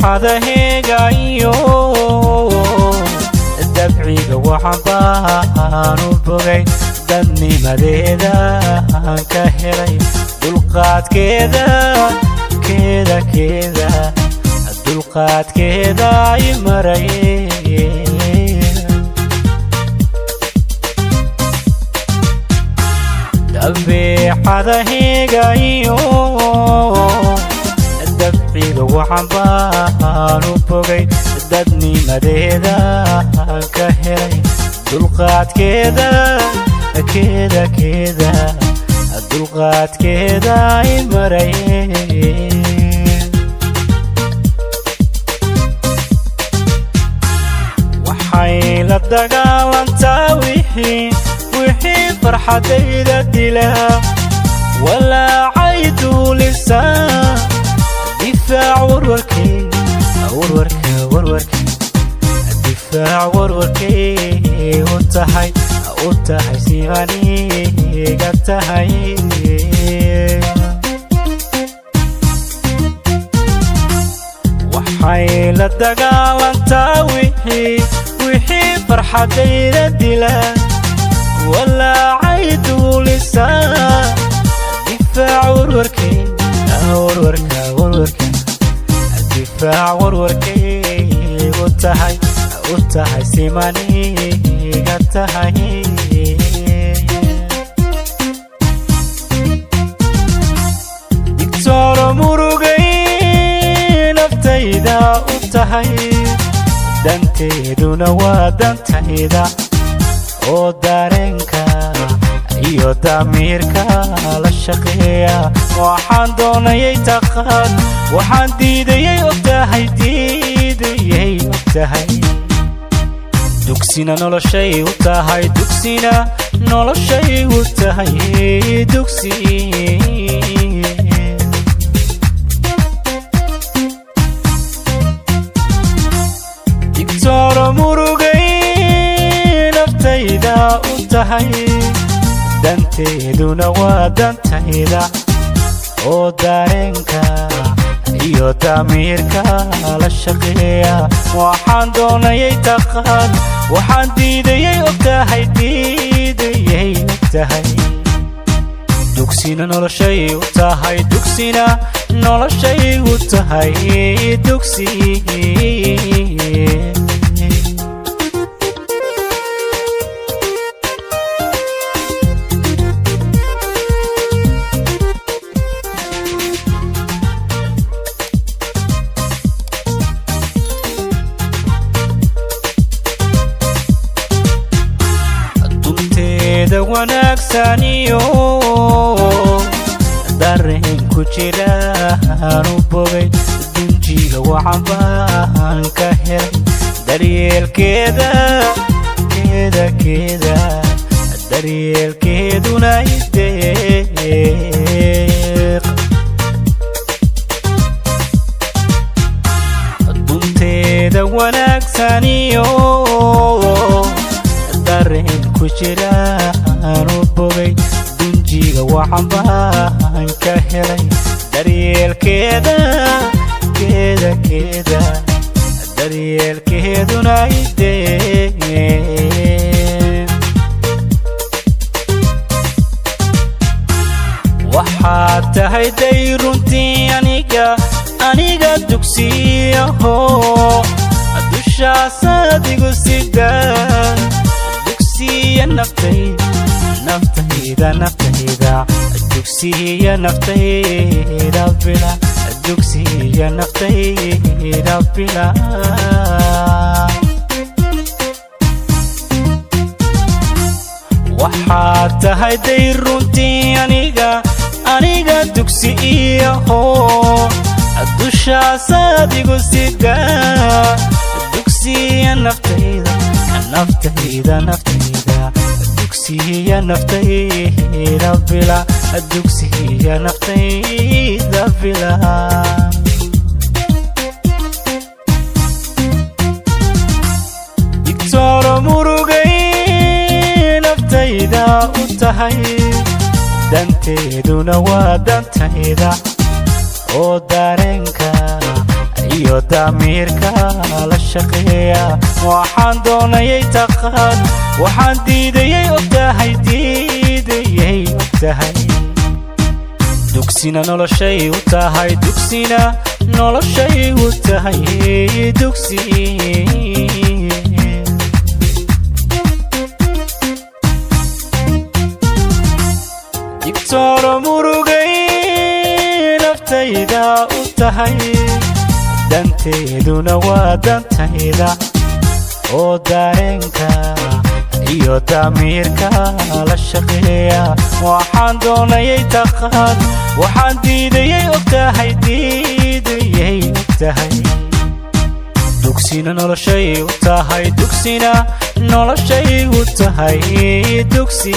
حذهيقا يو دبعيقا وحبان وبغي دني مديدا كهري دلقات كذا كذا كذا دلقات كذا يمري دبي حذهيقا يو دبعيقا وحبان وبغي دني مديدا كهري دلقات كذا كذا كذا دلقات كذا يمري وحيل الدقالنتا وحي فرحتي دلها ولا عيدو لسان دفاع وروركي وروركي دفاع وروركي وتحي سيغاني قتحي وحيل الدقالنتا وحي فرحتي دلها ولا عيدو لسان دفاع وروركي وروركي دفاع وروركي وتحي سيماني قتحي دكتور مروقي نفتيدا وتحي دانتيدونا ودانتيدا ودارنكا iyo damiirka la shaqeeya waxaan doonayay taqaan waxaan diidayay ogtahay dugsina noloshay u tahay dugsina noloshay u tahay dugsi dictor murugay naftayda u tahay danteeduna waa dantayda oo dareenka iyo damiirka la shaqeeya waxaan doonayay taqaan waxaan diidayay ogtahay dugsina noloshay u tahay dugsina noloshay u tahay dugsi wanaagsanyo dareen ku jira aanu bogay dunjiga waxaan baan ka helay daryeelkeeda daryeelkeeduna ideeq dunteeda wanaagsanyo dareen ku jira aanu bogay dunjiga waxaan baan ka helay daryeelkeeda daryeelkeeduna ideeq waxaad tahay day runtii aniga dugsiyaho dushaas adigu sidaa dugsiya naftayda dugsiya naftayda bila dugsiya naftayda bila waxaad tahay day runtii aniga dugsiyaho dushaas adigu sidaa dugsiya naftayda dugsiya naftayda bila dugsiya naftayda bila dictor murugay naftayda u tahay danteeduna waa dantayda oo dareenka iyo damiirka la shaqeeya waxaan doonayay taqaan waxaan diidayay ogtahay diidayay ogtahay dugsina noloshay u tahay dugsina noloshay u tahay dugsi digtooro murugay naftayda u tahay danteeduna waa dantayda oo dareenka iyo damiirka la shaqeeya waxaan doonayay taqaan waxaan diidayay ogtahay diidayay ogtahay dugsina noloshay u tahay dugsina noloshay u tahay dugsi